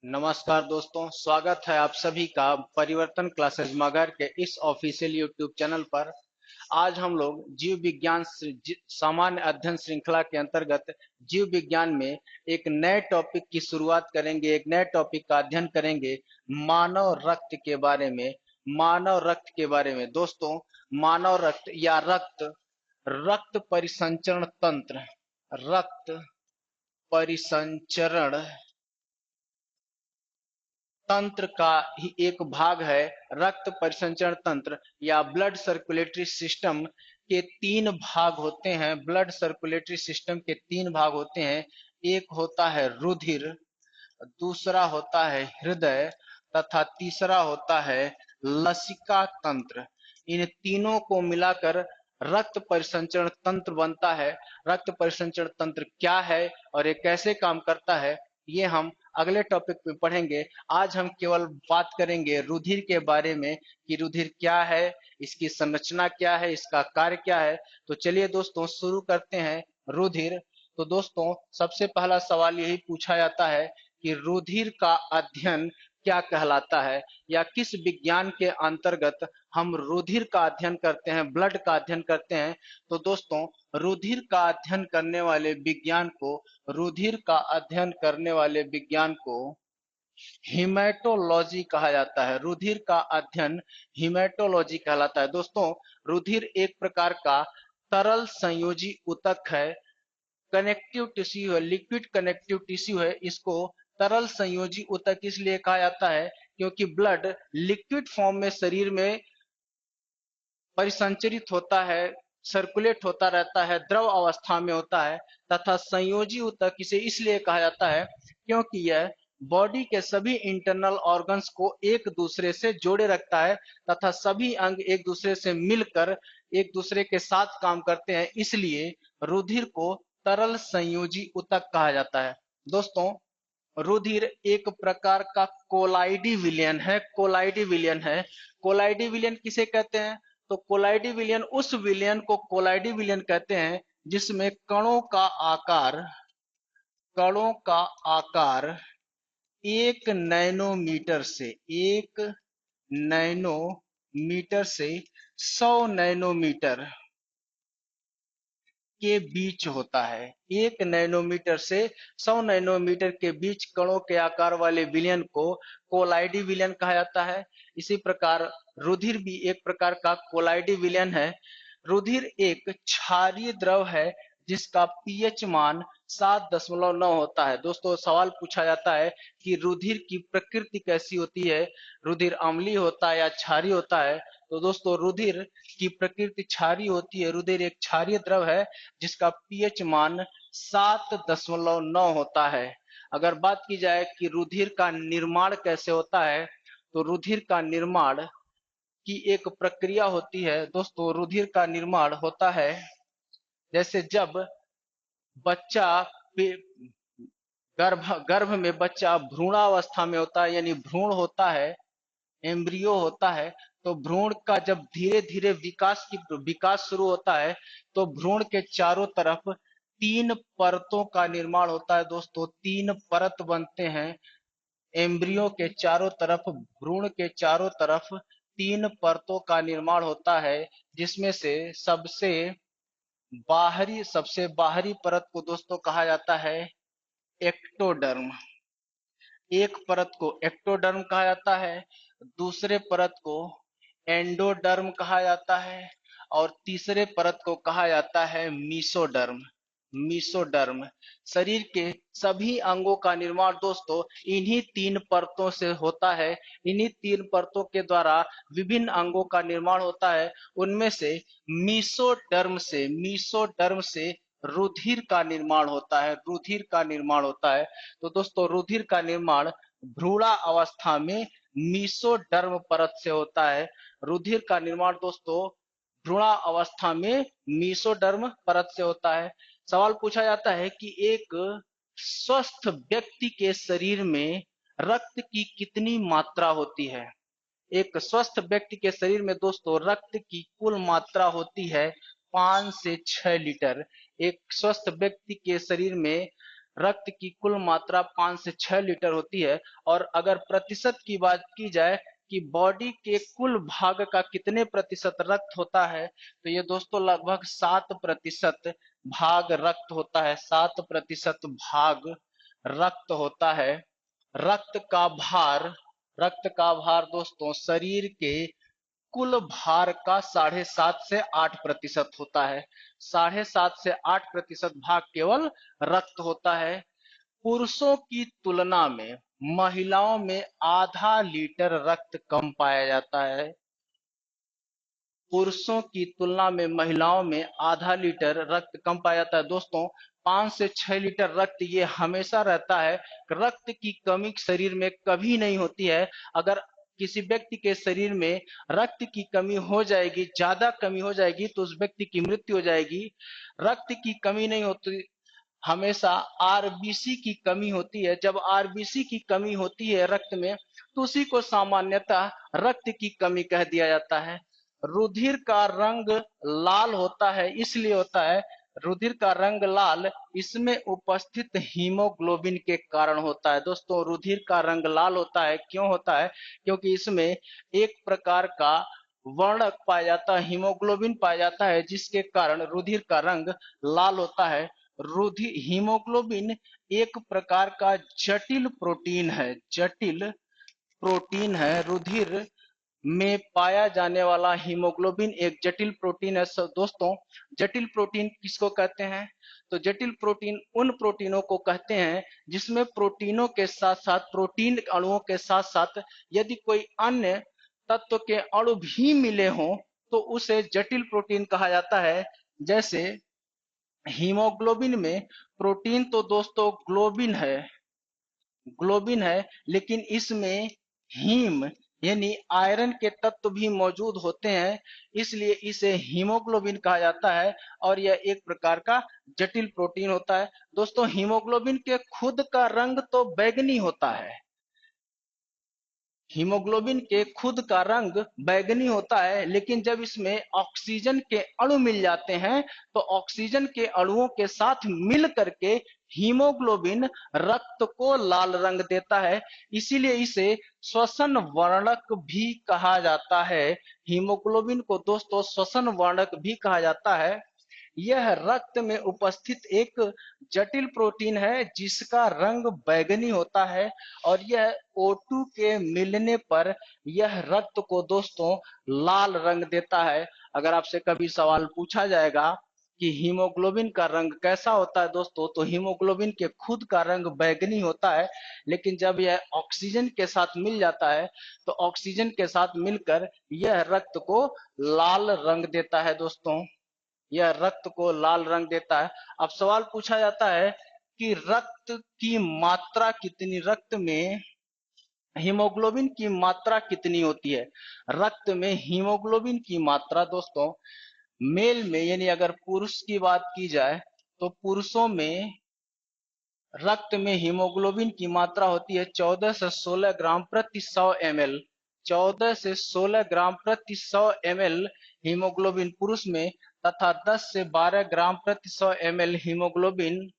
नमस्कार दोस्तों, स्वागत है आप सभी का परिवर्तन क्लासेज मगर के इस ऑफिशियल यूट्यूब चैनल पर। आज हम लोग जीव विज्ञान सामान्य अध्ययन श्रृंखला के अंतर्गत जीव विज्ञान में एक नए टॉपिक की शुरुआत करेंगे, एक नए टॉपिक का अध्ययन करेंगे मानव रक्त के बारे में। मानव रक्त के बारे में दोस्तों, मानव रक्त या रक्त रक्त परिसंचरण तंत्र, रक्त परिसंचरण तंत्र का ही एक भाग है। रक्त परिसंचरण तंत्र या ब्लड सर्कुलेटरी सिस्टम के तीन भाग होते हैं। ब्लड सर्कुलेटरी सिस्टम के तीन भाग होते हैं। एक होता है रुधिर, दूसरा होता है हृदय तथा तीसरा होता है लसिका तंत्र। इन तीनों को मिलाकर रक्त परिसंचरण तंत्र बनता है। रक्त परिसंचरण तंत्र क्या है और ये कैसे काम करता है, ये हम अगले टॉपिक में पढ़ेंगे। आज हम केवल बात करेंगे रुधिर के बारे में कि रुधिर क्या है, इसकी संरचना क्या है, इसका कार्य क्या है। तो चलिए दोस्तों शुरू करते हैं। रुधिर। तो दोस्तों सबसे पहला सवाल यही पूछा जाता है कि रुधिर का अध्ययन क्या कहलाता है या किस विज्ञान के अंतर्गत हम रुधिर का अध्ययन करते हैं, ब्लड का अध्ययन करते हैं। तो दोस्तों रुधिर का अध्ययन करने वाले विज्ञान को रुधिर का अध्ययन करने वाले विज्ञान को हीमेटोलॉजी कहा जाता है। रुधिर का अध्ययन हीमेटोलॉजी कहलाता है। दोस्तों रुधिर एक प्रकार का तरल संयोजी ऊतक है, कनेक्टिव टिश्यू है, लिक्विड कनेक्टिव टिश्यू है। इसको तरल संयोजी ऊतक इसलिए कहा जाता है क्योंकि ब्लड लिक्विड फॉर्म में शरीर में परिसंचरित होता है, सर्कुलेट होता रहता है, द्रव अवस्था में होता है। तथा संयोजी ऊतक इसे इसलिए कहा जाता है क्योंकि यह बॉडी के सभी इंटरनल ऑर्गन्स को एक दूसरे से जोड़े रखता है तथा सभी अंग एक दूसरे से मिलकर एक दूसरे के साथ काम करते हैं। इसलिए रुधिर को तरल संयोजी ऊतक कहा जाता है। दोस्तों रुधिर एक प्रकार का कोलाइडी विलयन है। कोलाइडी विलयन है। कोलाइडी विलयन किसे कहते हैं? तो कोलाइडी विलयन उस विलयन को कोलाइडी विलयन कहते हैं जिसमें कणों का आकार 1 नैनोमीटर से 100 नैनोमीटर के बीच होता है। 1 नैनोमीटर से 100 नैनोमीटर के बीच कणों के आकार वाले विलयन को कोलाइडी विलयन कहा जाता है। इसी प्रकार रुधिर भी एक प्रकार का कोलाइडी विलयन है। रुधिर एक क्षारीय द्रव है जिसका पीएच मान 7.9 होता है। दोस्तों सवाल पूछा जाता है कि रुधिर की प्रकृति कैसी होती है, रुधिर अम्लीय होता है या क्षारीय होता है। तो दोस्तों रुधिर की प्रकृति क्षारीय होती है। रुधिर एक क्षारीय द्रव है जिसका पीएच मान 7.9 होता है। अगर बात की जाए कि रुधिर का निर्माण कैसे होता है, तो रुधिर का निर्माण की एक प्रक्रिया होती है। दोस्तों रुधिर का निर्माण होता है जैसे जब बच्चा गर्भ में बच्चा भ्रूणावस्था में होता है, यानी भ्रूण होता है, एम्ब्रियो होता है। तो भ्रूण का जब धीरे धीरे विकास शुरू होता है तो भ्रूण के चारों तरफ 3 परतों का निर्माण होता है। दोस्तों 3 परत बनते हैं एम्ब्रियो के चारों तरफ। भ्रूण के चारों तरफ 3 परतों का निर्माण होता है जिसमें से सबसे बाहरी परत को दोस्तों कहा जाता है एक्टोडर्म। एक परत को एक्टोडर्म कहा जाता है, दूसरे परत को एंडोडर्म कहा जाता है और तीसरे परत को कहा जाता है मीसोडर्म। मीसोडर्म। शरीर के सभी अंगों का निर्माण दोस्तों इन्हीं 3 परतों से होता है। इन्हीं 3 परतों के द्वारा विभिन्न अंगों का निर्माण होता है। उनमें से मीसोडर्म से रुधिर का निर्माण होता है। रुधिर का निर्माण होता है। तो दोस्तों रुधिर का निर्माण भ्रूणा अवस्था में मीसोडर्म परत से होता है। रुधिर का निर्माण दोस्तों भ्रूणा अवस्था में मीसोडर्म परत से होता है। सवाल पूछा जाता है कि एक स्वस्थ व्यक्ति के शरीर में रक्त की कितनी मात्रा होती है। एक स्वस्थ व्यक्ति के शरीर में दोस्तों रक्त की कुल मात्रा होती है 5 से 6 लीटर। एक स्वस्थ व्यक्ति के शरीर में रक्त की कुल मात्रा 5 से 6 लीटर होती है। और अगर प्रतिशत की बात की जाए कि बॉडी के कुल भाग का कितने प्रतिशत रक्त होता है, तो ये दोस्तों लगभग 7% भाग रक्त होता है। 7% भाग रक्त होता है। रक्त का भार रक्त का भार दोस्तों शरीर के कुल भार का 7.5 से 8% होता है। 7.5 से 8% भाग केवल रक्त होता है। पुरुषों की तुलना में महिलाओं में आधा लीटर रक्त कम पाया जाता है। पुरुषों की तुलना में महिलाओं में आधा लीटर रक्त कम पाया जाता है। दोस्तों 5 से 6 लीटर रक्त ये हमेशा रहता है। रक्त की कमी शरीर में कभी नहीं होती है। अगर किसी व्यक्ति के शरीर में रक्त की कमी हो जाएगी, ज्यादा कमी हो जाएगी, तो उस व्यक्ति की मृत्यु हो जाएगी। रक्त की कमी नहीं होती, हमेशा आरबीसी की कमी होती है। जब आरबीसी की कमी होती है रक्त में, तो उसी को सामान्यतः रक्त की कमी कह दिया जाता है। रुधिर का रंग लाल होता है, इसलिए होता है रुधिर का रंग लाल, इसमें उपस्थित हीमोग्लोबिन के कारण होता है। दोस्तों रुधिर का रंग लाल होता है, क्यों होता है? क्योंकि इसमें एक प्रकार का वर्णक पाया जाता है, हीमोग्लोबिन पाया जाता है, जिसके कारण रुधिर का रंग लाल होता है। रुधिर हीमोग्लोबिन एक प्रकार का जटिल प्रोटीन है। जटिल प्रोटीन है। रुधिर में पाया जाने वाला हीमोग्लोबिन एक जटिल प्रोटीन है। दोस्तों जटिल प्रोटीन किसको कहते हैं? तो जटिल प्रोटीन उन प्रोटीनों को कहते हैं जिसमें प्रोटीनों के साथ साथ, प्रोटीन अणुओं के साथ साथ यदि कोई अन्य तत्व के अणु भी मिले हों, तो उसे जटिल प्रोटीन कहा जाता है। जैसे हीमोग्लोबिन में प्रोटीन तो दोस्तों ग्लोबिन है, लेकिन इसमें हीम यानी आयरन के तत्व भी मौजूद होते हैं, इसलिए इसे हीमोग्लोबिन कहा जाता है। और यह एक प्रकार का जटिल प्रोटीन होता है। दोस्तों हीमोग्लोबिन के खुद का रंग तो बैंगनी होता है। हीमोग्लोबिन के खुद का रंग बैंगनी होता है, लेकिन जब इसमें ऑक्सीजन के अणु मिल जाते हैं, तो ऑक्सीजन के अणुओं के साथ मिल करके हीमोग्लोबिन रक्त को लाल रंग देता है। इसीलिए इसे श्वसन वर्णक भी कहा जाता है। हीमोग्लोबिन को दोस्तों श्वसन वर्णक भी कहा जाता है। यह रक्त में उपस्थित एक जटिल प्रोटीन है जिसका रंग बैंगनी होता है, और यह O2 के मिलने पर यह रक्त को दोस्तों लाल रंग देता है। अगर आपसे कभी सवाल पूछा जाएगा कि हीमोग्लोबिन का रंग कैसा होता है दोस्तों, तो हीमोग्लोबिन के खुद का रंग बैंगनी होता है, लेकिन जब यह ऑक्सीजन के साथ मिल जाता है, तो ऑक्सीजन के साथ मिलकर यह रक्त को लाल रंग देता है। दोस्तों यह रक्त को लाल रंग देता है। अब सवाल पूछा जाता है कि रक्त की मात्रा कितनी, रक्त में हीमोग्लोबिन की मात्रा कितनी होती है? रक्त में हीमोग्लोबिन की मात्रा दोस्तों मेल में, यानी अगर पुरुष की बात की जाए, तो पुरुषों में रक्त में हीमोग्लोबिन की मात्रा होती है 14 से 16 ग्राम प्रति 100 ml। 14 से 16 ग्राम प्रति 100 ml हीमोग्लोबिन पुरुष में, तथा 10 से 12 ग्राम प्रति 100 ml हीमोग्लोबिन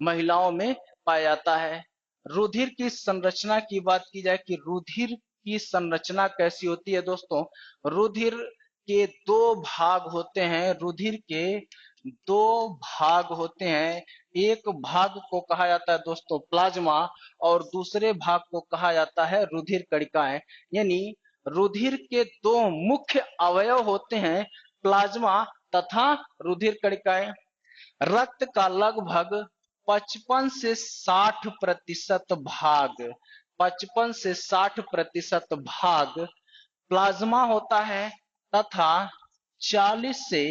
महिलाओं में पाया जाता है। रुधिर की संरचना की बात की जाए कि रुधिर की संरचना कैसी होती है दोस्तों, रुधिर के दो भाग होते हैं। रुधिर के दो भाग होते हैं। एक भाग को कहा जाता है दोस्तों प्लाज्मा, और दूसरे भाग को कहा जाता है रुधिर कणिकाएं। यानी रुधिर के दो मुख्य अवयव होते हैं, प्लाज्मा तथा रुधिर कणिकाएं। रक्त का लगभग 55 से 60% भाग 55 से 60% भाग प्लाज्मा होता है, तथा 40 से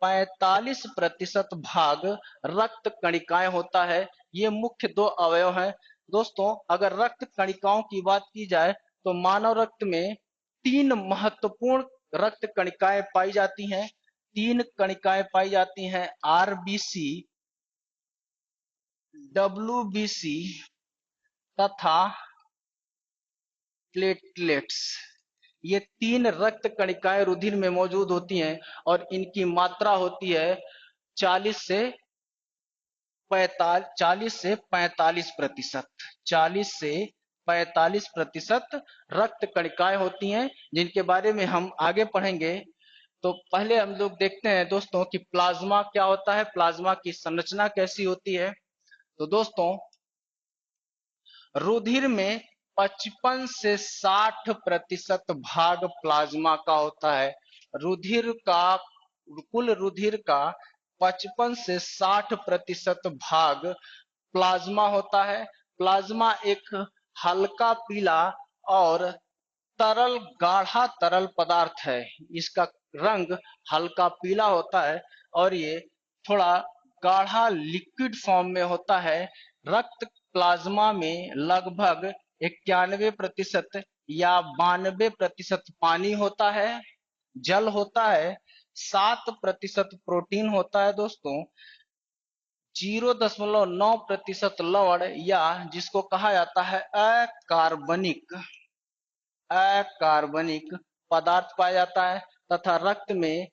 45% भाग रक्त कणिकाएं होता है। ये मुख्य दो अवयव हैं। दोस्तों अगर रक्त कणिकाओं की बात की जाए, तो मानव रक्त में 3 महत्वपूर्ण रक्त कणिकाएं पाई जाती हैं। 3 कणिकाएं पाई जाती हैं, आरबीसी, डब्ल्यूबीसी तथा प्लेटलेट्स। ये 3 रक्त कणिकाएं रुधिर में मौजूद होती हैं, और इनकी मात्रा होती है 40 से 40 से 45%, 40 से 45% रक्त कणिकाएं होती हैं, जिनके बारे में हम आगे पढ़ेंगे। तो पहले हम लोग देखते हैं दोस्तों कि प्लाज्मा क्या होता है, प्लाज्मा की संरचना कैसी होती है। तो दोस्तों, रुधिर में 55 से 60% भाग प्लाज्मा का होता है। रुधिर का कुल रुधिर का 55 से 60% भाग प्लाज्मा होता है। प्लाज्मा एक हल्का पीला और तरल गाढ़ा तरल पदार्थ है। इसका रंग हल्का पीला होता है और ये थोड़ा गाढ़ा लिक्विड फॉर्म में होता है। रक्त प्लाज्मा में लगभग 91% या 92% पानी होता है, जल होता है, 7% प्रोटीन होता है दोस्तों, 0.9% लवण या जिसको कहा जाता है अकार्बनिक पदार्थ पाया जाता है, तथा रक्त में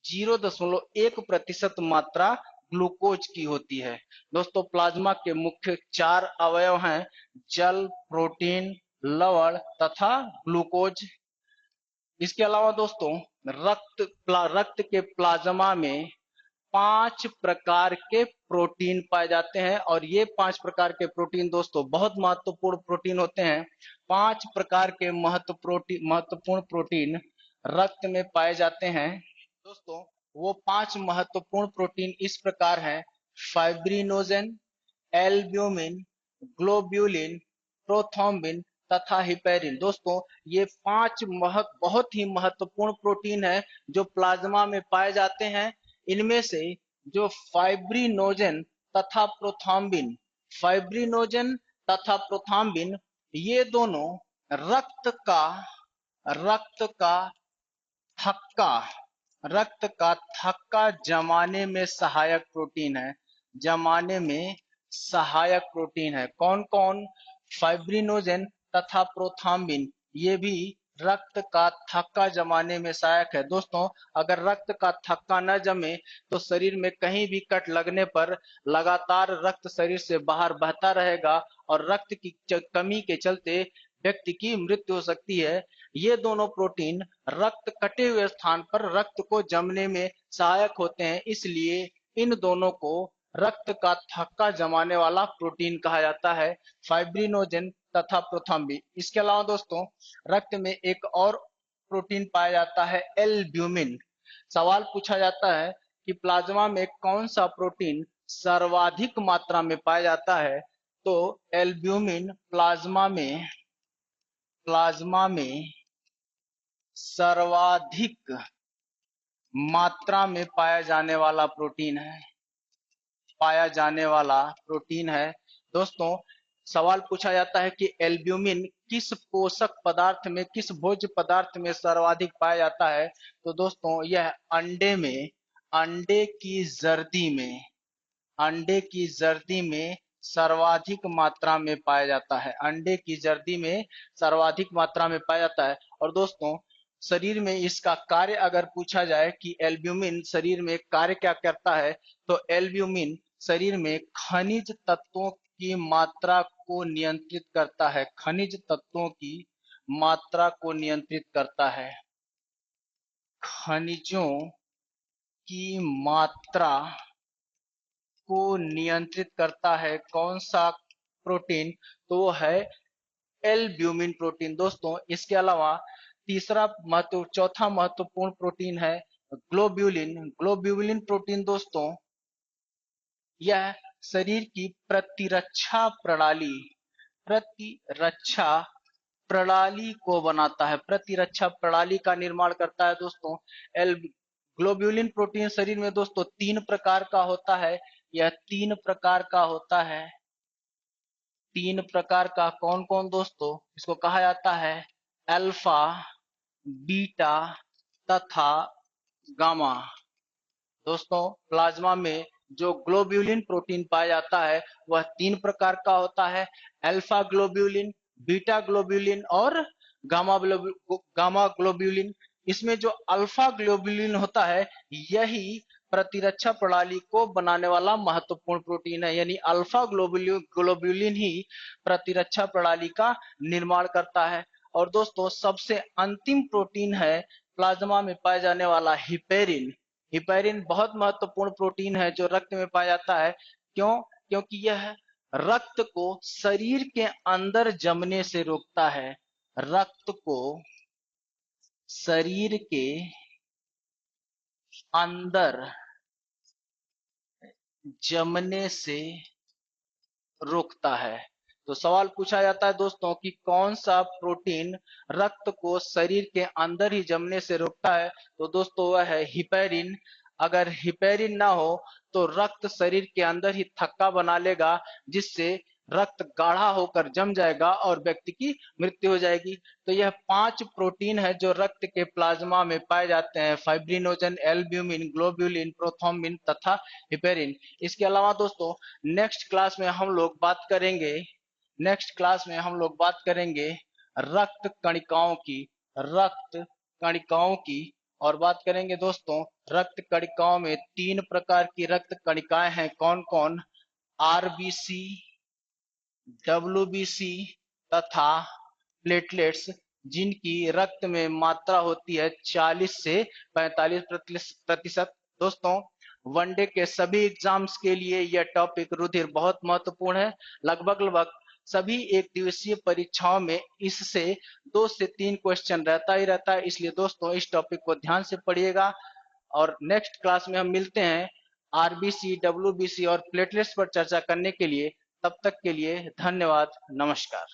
0.1% मात्रा ग्लूकोज की होती है। दोस्तों, प्लाज्मा के मुख्य 4 अवयव हैं: जल, प्रोटीन, लवण तथा ग्लूकोज। इसके अलावा दोस्तों, रक्त के प्लाज्मा में 5 प्रकार के प्रोटीन पाए जाते हैं और ये 5 प्रकार के प्रोटीन दोस्तों बहुत महत्वपूर्ण प्रोटीन होते हैं। 5 प्रकार के महत्वपूर्ण प्रोटीन रक्त में पाए जाते हैं दोस्तों। वो 5 महत्वपूर्ण प्रोटीन इस प्रकार हैं: फाइब्रिनोजेन, एल्ब्यूमिन, ग्लोब्यूलिन, प्रोथ्रोम्बिन तथा हिपेरिन। दोस्तों, ये 5 बहुत ही महत्वपूर्ण प्रोटीन है जो प्लाज्मा में पाए जाते हैं। इनमें से जो फाइब्रिनोजन तथा प्रोथ्रोम्बिन, ये दोनों रक्त का रक्त का थक्का रक्त का थक्का जमाने में सहायक प्रोटीन है। जमाने में सहायक प्रोटीन है। कौन कौन? फाइब्रिनोजेन तथा प्रोथ्रोम्बिन, ये भी रक्त का थक्का जमाने में सहायक है। दोस्तों, अगर रक्त का थक्का न जमे तो शरीर में कहीं भी कट लगने पर लगातार रक्त शरीर से बाहर बहता रहेगा और रक्त की कमी के चलते व्यक्ति की मृत्यु हो सकती है। ये दोनों प्रोटीन रक्त कटे हुए स्थान पर रक्त को जमने में सहायक होते हैं, इसलिए इन दोनों को रक्त का थक्का जमाने वाला प्रोटीन कहा जाता है, फाइब्रिनोजेन तथा प्रोथ्रोम्बिन। इसके अलावा दोस्तों, रक्त में एक और प्रोटीन पाया जाता है, एल्ब्यूमिन। सवाल पूछा जाता है कि प्लाज्मा में कौन सा प्रोटीन सर्वाधिक मात्रा में पाया जाता है, तो एल्ब्यूमिन प्लाज्मा में सर्वाधिक मात्रा में पाया जाने वाला प्रोटीन है। दोस्तों, सवाल पूछा जाता है कि एल्ब्यूमिन किस पोषक पदार्थ में, किस भोज्य पदार्थ में सर्वाधिक पाया जाता है, तो दोस्तों यह अंडे की जर्दी में सर्वाधिक मात्रा में पाया जाता है। अंडे की जर्दी में सर्वाधिक मात्रा में पाया जाता है। और दोस्तों, शरीर में इसका कार्य अगर पूछा जाए कि एल्ब्यूमिन शरीर में कार्य क्या करता है, तो एल्ब्यूमिन शरीर में खनिज तत्वों की मात्रा को नियंत्रित करता है। खनिज तत्वों की मात्रा को नियंत्रित करता है। खनिजों की मात्रा को नियंत्रित करता है कौन सा प्रोटीन, तो वो है एल्ब्यूमिन प्रोटीन। दोस्तों, इसके अलावा चौथा महत्वपूर्ण प्रोटीन है ग्लोब्यूलिन। ग्लोब्यूलिन प्रोटीन दोस्तों, यह शरीर की प्रतिरक्षा प्रणाली को बनाता है, प्रतिरक्षा प्रणाली का निर्माण करता है। दोस्तों, ग्लोब्यूलिन प्रोटीन शरीर में दोस्तों 3 प्रकार का होता है। यह 3 प्रकार का होता है। 3 प्रकार का कौन कौन दोस्तों? इसको कहा जाता है अल्फा, बीटा तथा गामा। दोस्तों, प्लाज्मा में जो ग्लोब्यूलिन प्रोटीन पाया जाता है वह 3 प्रकार का होता है: अल्फा ग्लोब्यूलिन, बीटा ग्लोब्यूलिन और गामा ग्लोब्यूलिन। इसमें जो अल्फा ग्लोबुलिन होता है यही प्रतिरक्षा प्रणाली को बनाने वाला महत्वपूर्ण प्रोटीन है, यानी अल्फा ग्लोबुलिन ही प्रतिरक्षा प्रणाली का निर्माण करता है। और दोस्तों सबसे अंतिम प्रोटीन है प्लाज्मा में पाए जाने वाला हिपेरिन। हिपेरिन बहुत महत्वपूर्ण प्रोटीन है जो रक्त में पाया जाता है। क्यों? क्योंकि यह रक्त को शरीर के अंदर जमने से रोकता है। रक्त को शरीर के अंदर जमने से रोकता है। तो सवाल पूछा जाता है दोस्तों कि कौन सा प्रोटीन रक्त को शरीर के अंदर ही जमने से रोकता है, तो दोस्तों वह है हिपेरिन। अगर हिपेरिन ना हो तो रक्त शरीर के अंदर ही थक्का बना लेगा, जिससे रक्त गाढ़ा होकर जम जाएगा और व्यक्ति की मृत्यु हो जाएगी। तो यह 5 प्रोटीन है जो रक्त के प्लाज्मा में पाए जाते हैं: फाइब्रिनोजन, एल्ब्यूमिन, ग्लोब्यूलिन, प्रोथ्रोम्बिन तथा हिपेरिन। इसके अलावा दोस्तों नेक्स्ट क्लास में हम लोग बात करेंगे रक्त कणिकाओं की। रक्त कणिकाओं की और बात करेंगे दोस्तों, रक्त कणिकाओं में 3 प्रकार की रक्त कणिकाएं हैं। कौन कौन? आरबीसी, डब्ल्यूबीसी तथा प्लेटलेट्स, जिनकी रक्त में मात्रा होती है 40 से 45%। दोस्तों वनडे के सभी एग्जाम्स के लिए यह टॉपिक रुधिर बहुत महत्वपूर्ण है। लगभग सभी एक दिवसीय परीक्षाओं में इससे 2 से 3 क्वेश्चन रहता ही रहता है, इसलिए दोस्तों इस टॉपिक को ध्यान से पढ़िएगा। और नेक्स्ट क्लास में हम मिलते हैं आरबीसी, डब्ल्यूबीसी और प्लेटलेट्स पर चर्चा करने के लिए। तब तक के लिए धन्यवाद, नमस्कार।